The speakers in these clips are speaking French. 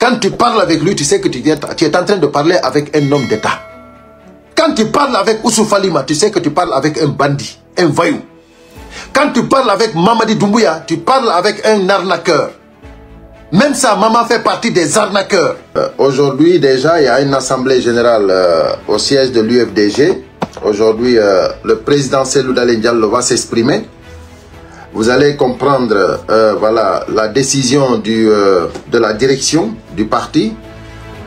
Quand tu parles avec lui, tu sais que tu es en train de parler avec un homme d'État. Quand tu parles avec Ousou Falima, tu sais que tu parles avec un bandit, un voyou. Quand tu parles avec Mamadi Doumbouya, tu parles avec un arnaqueur. Même sa maman fait partie des arnaqueurs. Aujourd'hui, déjà, il y a une assemblée générale au siège de l'UFDG. Aujourd'hui, le président Cellou Dalein Diallo va s'exprimer. Vous allez comprendre voilà, la décision de la direction du parti.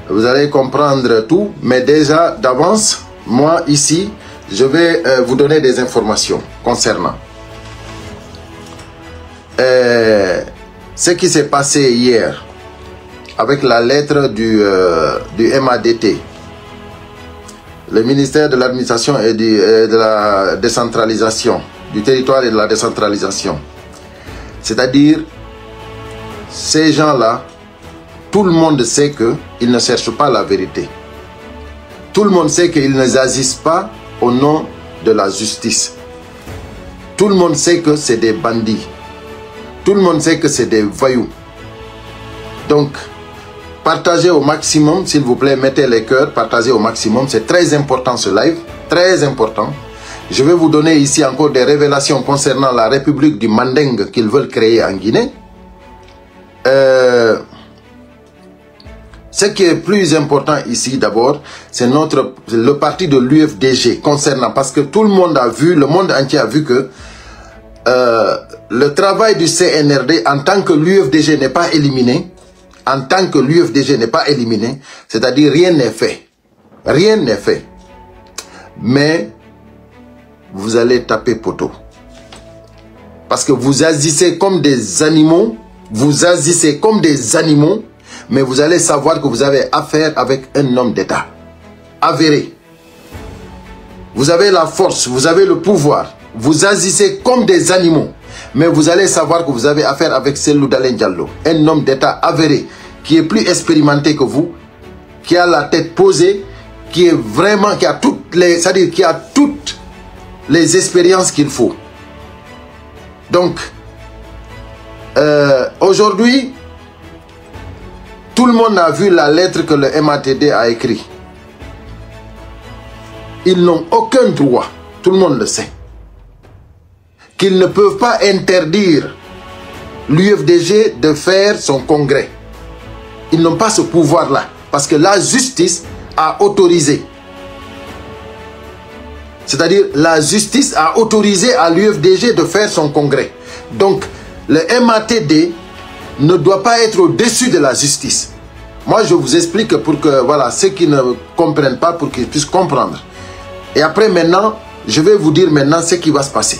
Vous allez comprendre tout. Mais déjà, d'avance, moi, ici, je vais vous donner des informations concernant ce qui s'est passé hier avec la lettre du MADT, le ministère de l'administration et de la décentralisation, du territoire et de la décentralisation. C'est-à-dire, ces gens-là, tout le monde sait qu'ils ne cherchent pas la vérité. Tout le monde sait qu'ils ne agissent pas au nom de la justice. Tout le monde sait que c'est des bandits. Tout le monde sait que c'est des voyous. Donc, partagez au maximum, s'il vous plaît, mettez les cœurs, partagez au maximum. C'est très important ce live, très important. Je vais vous donner ici encore des révélations concernant la République du Manding qu'ils veulent créer en Guinée. Ce qui est plus important ici d'abord, c'est le parti de l'UFDG concernant, parce que tout le monde a vu, le monde entier a vu que le travail du CNRD en tant que l'UFDG n'est pas éliminé, c'est-à-dire rien n'est fait. Rien n'est fait. Mais vous allez taper poteau. Parce que vous agissez comme des animaux, mais vous allez savoir que vous avez affaire avec un homme d'État. Avéré. Vous avez la force, vous avez le pouvoir. Vous agissez comme des animaux, mais vous allez savoir que vous avez affaire avec Cellou Dalein Diallo, un homme d'État avéré, qui est plus expérimenté que vous, qui a la tête posée, qui est vraiment, qui a toutes les, c'est-à-dire qui a toutes les expériences qu'il faut. Donc, aujourd'hui, tout le monde a vu la lettre que le MATD a écrite. Ils n'ont aucun droit, tout le monde le sait, qu'ils ne peuvent pas interdire l'UFDG de faire son congrès. Ils n'ont pas ce pouvoir-là, parce que la justice a autorisé. C'est-à-dire, la justice a autorisé à l'UFDG de faire son congrès. Donc, le MATD ne doit pas être au-dessus de la justice. Moi, je vous explique pour que, voilà, ceux qui ne comprennent pas, pour qu'ils puissent comprendre. Et après, maintenant, je vais vous dire maintenant ce qui va se passer.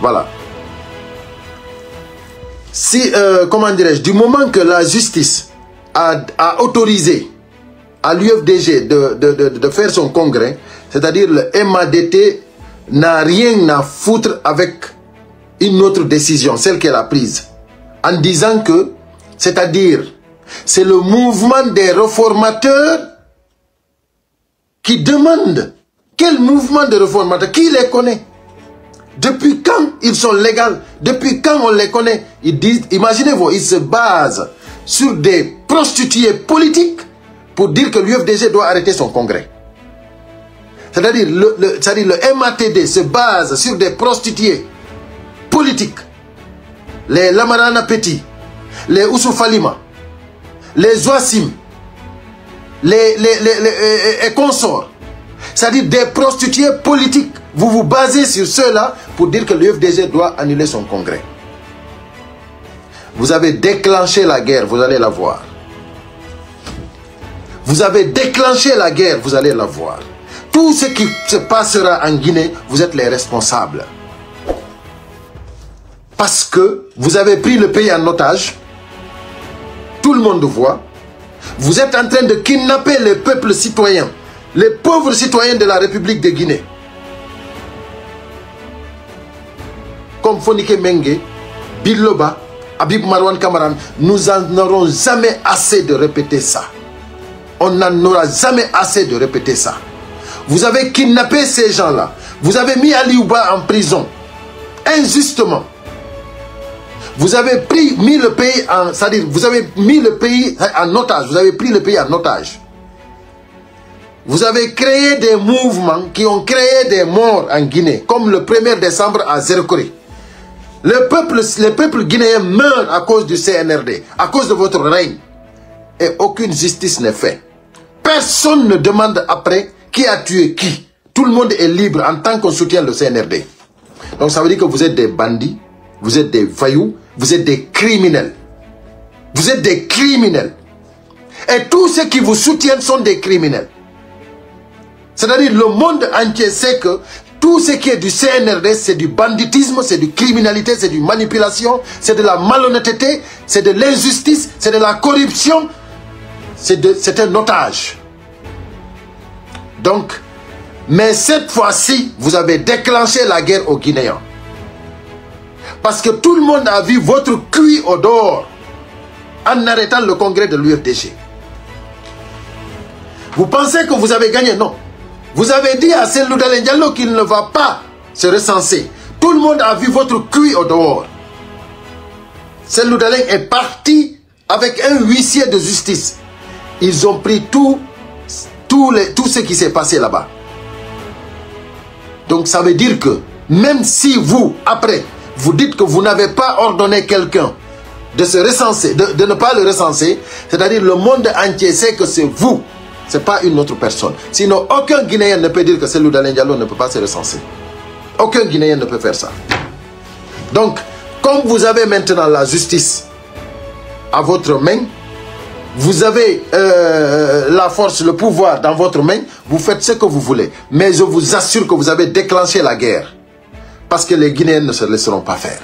Voilà. Si, comment dirais-je, du moment que la justice a autorisé à l'UFDG de faire son congrès, c'est-à-dire le MADT n'a rien à foutre avec une autre décision, celle qu'elle a prise, en disant que, c'est-à-dire, c'est le mouvement des réformateurs qui demande. Quel mouvement de réformateurs? Qui les connaît? Depuis quand ils sont légaux? Depuis quand on les connaît? Ils disent, imaginez-vous, ils se basent sur des prostituées politiques pour dire que l'UFDG doit arrêter son congrès. C'est-à-dire, le MATD se base sur des prostituées politiques. Les Lamarana Petit, les Ousou Falima, les Ouassim, les consorts. C'est-à-dire des prostituées politiques. Vous vous basez sur ceux-là pour dire que l'UFDG doit annuler son congrès. Vous avez déclenché la guerre, vous allez la voir. Vous avez déclenché la guerre, vous allez la voir. Tout ce qui se passera en Guinée, vous êtes les responsables. Parce que vous avez pris le pays en otage. Tout le monde voit. Vous êtes en train de kidnapper les peuples citoyens, les pauvres citoyens de la République de Guinée. Comme Fonike Mengue, Biloba, Habib Marwan Kamaran, nous n'en aurons jamais assez de répéter ça. On n'en aura jamais assez de répéter ça. Vous avez kidnappé ces gens-là. Vous avez mis Ali Ouba en prison. Injustement. Vous avez mis le pays en... C'est-à-dire, vous avez mis le pays en otage. Vous avez pris le pays en otage. Vous avez créé des mouvements qui ont créé des morts en Guinée, comme le 1er décembre à Zérokoré. Les peuples guinéens meurent à cause du CNRD, à cause de votre règne. Et aucune justice n'est faite. Personne ne demande après qui a tué qui. Tout le monde est libre en tant qu'on soutient le CNRD. Donc ça veut dire que vous êtes des bandits, vous êtes des voyous, vous êtes des criminels. Vous êtes des criminels. Et tous ceux qui vous soutiennent sont des criminels. C'est-à-dire le monde entier sait que tout ce qui est du CNRD, c'est du banditisme, c'est du criminalité, c'est du manipulation, c'est de la malhonnêteté, c'est de l'injustice, c'est de la corruption, c'est un otage. Donc, mais cette fois-ci, vous avez déclenché la guerre aux Guinéens. Parce que tout le monde a vu votre cuit au dehors en arrêtant le congrès de l'UFDG. Vous pensez que vous avez gagné? Non. Vous avez dit à Cellou Dalein Diallo qu'il ne va pas se recenser. Tout le monde a vu votre cuit au dehors. Cellou Dalein est parti avec un huissier de justice. Ils ont pris tout ce qui s'est passé là-bas. Donc ça veut dire que même si vous, après, vous dites que vous n'avez pas ordonné quelqu'un de se recenser, de ne pas le recenser, c'est-à-dire le monde entier sait que c'est vous. Ce n'est pas une autre personne. Sinon, aucun Guinéen ne peut dire que Cellou Dalein Diallo ne peut pas se recenser. Aucun Guinéen ne peut faire ça. Donc, comme vous avez maintenant la justice à votre main, vous avez la force, le pouvoir dans votre main, vous faites ce que vous voulez. Mais je vous assure que vous avez déclenché la guerre. Parce que les Guinéens ne se laisseront pas faire.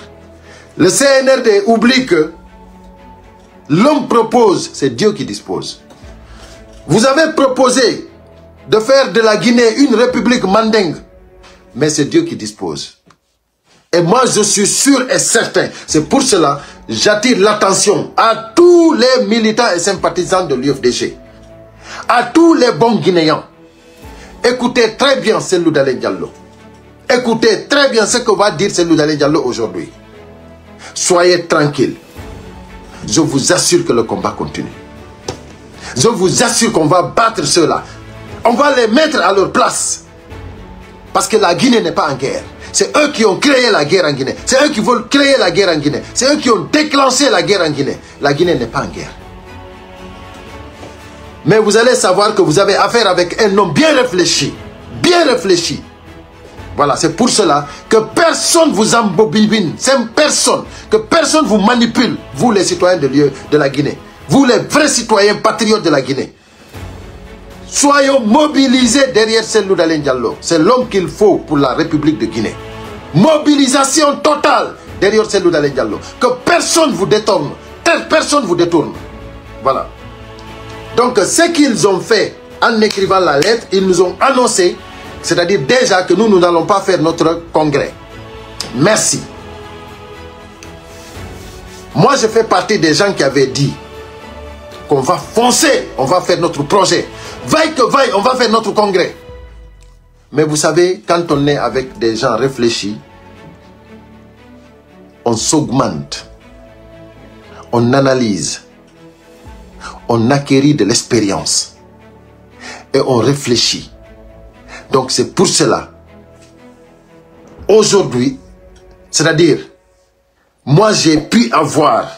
Le CNRD oublie que l'homme propose, c'est Dieu qui dispose. Vous avez proposé de faire de la Guinée une république mandingue. Mais c'est Dieu qui dispose. Et moi, je suis sûr et certain. C'est pour cela que j'attire l'attention à tous les militants et sympathisants de l'UFDG. À tous les bons Guinéens. Écoutez très bien Cellou Dalein Diallo. Écoutez très bien ce que va dire Cellou Dalein Diallo aujourd'hui. Soyez tranquilles. Je vous assure que le combat continue. Je vous assure qu'on va battre ceux-là. On va les mettre à leur place. Parce que la Guinée n'est pas en guerre. C'est eux qui ont créé la guerre en Guinée. C'est eux qui veulent créer la guerre en Guinée. C'est eux qui ont déclenché la guerre en Guinée. La Guinée n'est pas en guerre. Mais vous allez savoir que vous avez affaire avec un homme bien réfléchi. Bien réfléchi. Voilà, c'est pour cela que personne vous embobine. C'est personne. Que personne vous manipule. Vous les citoyens de la Guinée. Vous les vrais citoyens patriotes de la Guinée. Soyons mobilisés derrière Cellou Dalein Diallo. C'est l'homme qu'il faut pour la République de Guinée. Mobilisation totale derrière Cellou Dalein Diallo. Que personne vous détourne. Personne vous détourne. Voilà. Donc ce qu'ils ont fait en écrivant la lettre, ils nous ont annoncé, c'est-à-dire déjà que nous n'allons pas faire notre congrès. Merci. Moi je fais partie des gens qui avaient dit qu'on va foncer, on va faire notre projet. Vaille que vaille, on va faire notre congrès. Mais vous savez, quand on est avec des gens réfléchis, on s'augmente, on analyse, on acquérit de l'expérience et on réfléchit. Donc c'est pour cela, aujourd'hui, c'est-à-dire, moi j'ai pu avoir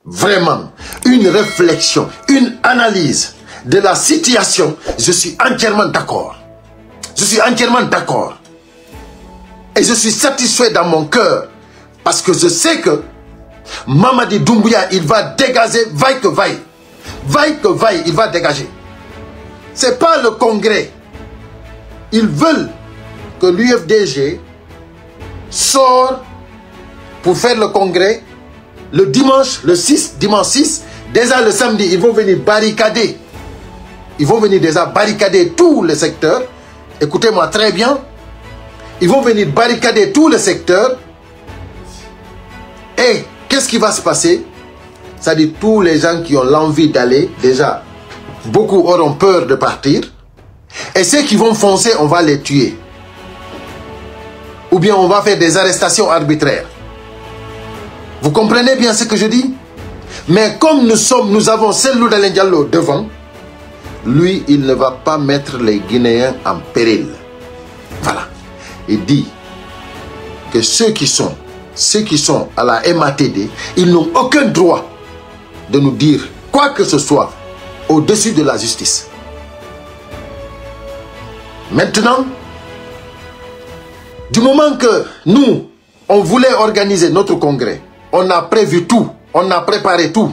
vraiment une réflexion, une analyse de la situation. Je suis entièrement d'accord. Je suis entièrement d'accord. Et je suis satisfait dans mon cœur parce que je sais que Mamadi Doumbouya, il va dégager, vaille que vaille. Vaille que vaille, il va dégager. Ce n'est pas le congrès. Ils veulent que l'UFDG sorte pour faire le congrès le dimanche, le 6, dimanche 6. Déjà le samedi, ils vont venir barricader. Ils vont venir déjà barricader tous les secteurs. Écoutez-moi très bien. Ils vont venir barricader tous les secteurs. Et qu'est-ce qui va se passer? C'est-à-dire tous les gens qui ont l'envie d'aller, déjà, beaucoup auront peur de partir. Et ceux qui vont foncer, on va les tuer. Ou bien on va faire des arrestations arbitraires. Vous comprenez bien ce que je dis? Mais comme nous avons Cellou Dalein Diallo devant, lui, il ne va pas mettre les Guinéens en péril. Voilà. Il dit que ceux qui sont à la MATD, ils n'ont aucun droit de nous dire quoi que ce soit au-dessus de la justice. Maintenant, du moment que nous, on voulait organiser notre congrès, on a prévu tout, on a préparé tout.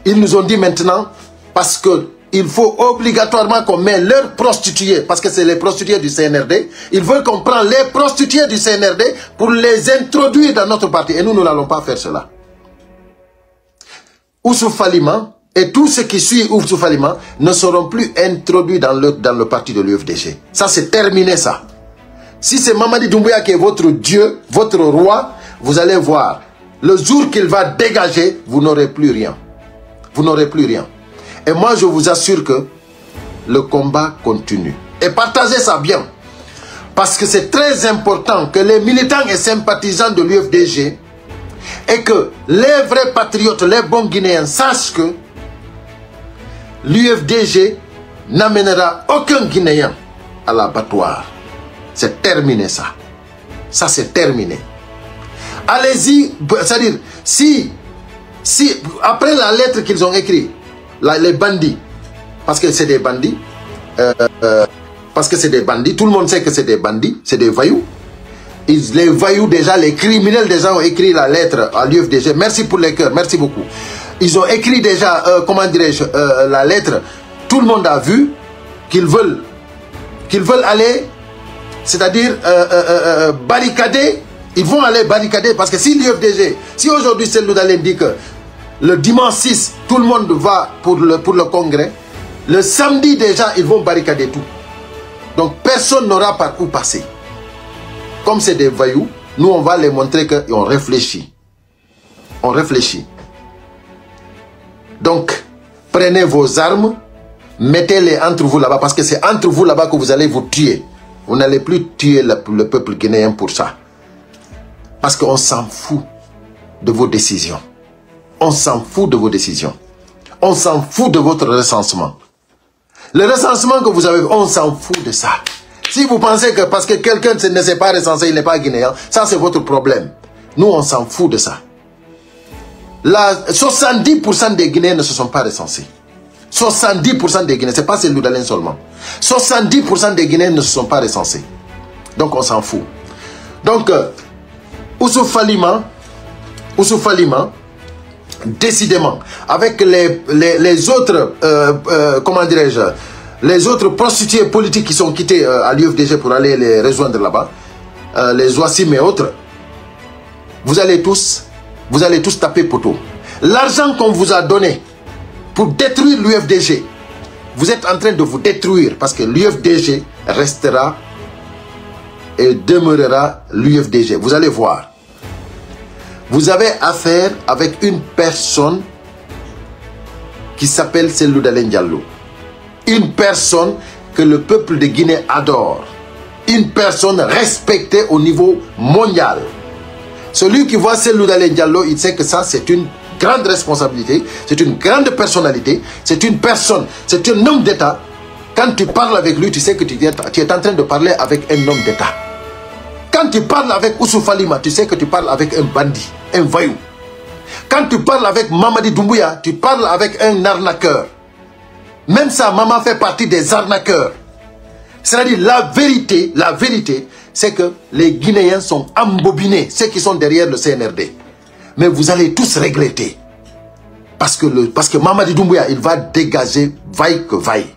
Ils nous ont dit maintenant, parce qu'il faut obligatoirement qu'on mette leurs prostituées, parce que c'est les prostituées du CNRD, ils veulent qu'on prenne les prostituées du CNRD pour les introduire dans notre parti. Et nous, nous n'allons pas faire cela. Oussouf Falima et tous ceux qui suivent Oussouf Falima ne seront plus introduits dans le parti de l'UFDG. Ça, c'est terminé, ça. Si c'est Mamadi Doumbouya qui est votre Dieu, votre roi, vous allez voir, le jour qu'il va dégager, vous n'aurez plus rien. Vous n'aurez plus rien. Et moi, je vous assure que le combat continue. Et partagez ça bien. Parce que c'est très important que les militants et sympathisants de l'UFDG et que les vrais patriotes, les bons Guinéens sachent que l'UFDG n'amènera aucun Guinéen à l'abattoir. C'est terminé ça. Ça, c'est terminé. Allez-y, c'est-à-dire, si après la lettre qu'ils ont écrite, les bandits, parce que c'est des bandits, tout le monde sait que c'est des bandits, c'est des voyous. Les voyous déjà, les criminels déjà ont écrit la lettre à l'UFDG. Merci pour les cœurs, merci beaucoup. Ils ont écrit déjà, comment dirais-je, la lettre. Tout le monde a vu qu'ils veulent aller, c'est-à-dire barricader. Ils vont aller barricader parce que si l'UFDG, si aujourd'hui Cellou Dalein dit que le dimanche 6, tout le monde va pour le congrès, le samedi déjà, ils vont barricader tout. Donc personne n'aura par où passer. Comme c'est des voyous, nous on va les montrer qu'on réfléchit. On réfléchit. Donc, prenez vos armes, mettez-les entre vous là-bas, parce que c'est entre vous là-bas que vous allez vous tuer. Vous n'allez plus tuer le peuple guinéen pour ça. Parce qu'on s'en fout de vos décisions. On s'en fout de vos décisions. On s'en fout de votre recensement. Le recensement que vous avez, on s'en fout de ça. Si vous pensez que parce que quelqu'un ne s'est pas recensé, il n'est pas guinéen, ça c'est votre problème. Nous, on s'en fout de ça. 70% des Guinéens ne se sont pas recensés. 70% des Guinéens, ce n'est pas Cellou Dalein seulement. 70% des Guinéens ne se sont pas recensés. Donc on s'en fout. Donc, Oussouf Falima, décidément, avec les autres, comment dirais-je, les autres prostituées politiques qui sont quittées à l'UFDG pour aller les rejoindre là-bas, les Ouassim et autres, vous allez tous taper poteau. L'argent qu'on vous a donné pour détruire l'UFDG, vous êtes en train de vous détruire parce que l'UFDG restera et demeurera l'UFDG. Vous allez voir. Vous avez affaire avec une personne qui s'appelle Cellou Dalein Diallo. Une personne que le peuple de Guinée adore. Une personne respectée au niveau mondial. Celui qui voit Cellou Dalein Diallo, il sait que ça, c'est une grande responsabilité, c'est une grande personnalité, c'est une personne, c'est un homme d'État. Quand tu parles avec lui, tu sais que tu es en train de parler avec un homme d'État. Quand tu parles avec Oussouf Falima, tu sais que tu parles avec un bandit, un voyou. Quand tu parles avec Mamadi Doumbouya, tu parles avec un arnaqueur. Même sa maman fait partie des arnaqueurs. C'est-à-dire la vérité, c'est que les Guinéens sont embobinés, ceux qui sont derrière le CNRD. Mais vous allez tous regretter. Parce que Mamadi Doumbouya, il va dégager vaille que vaille.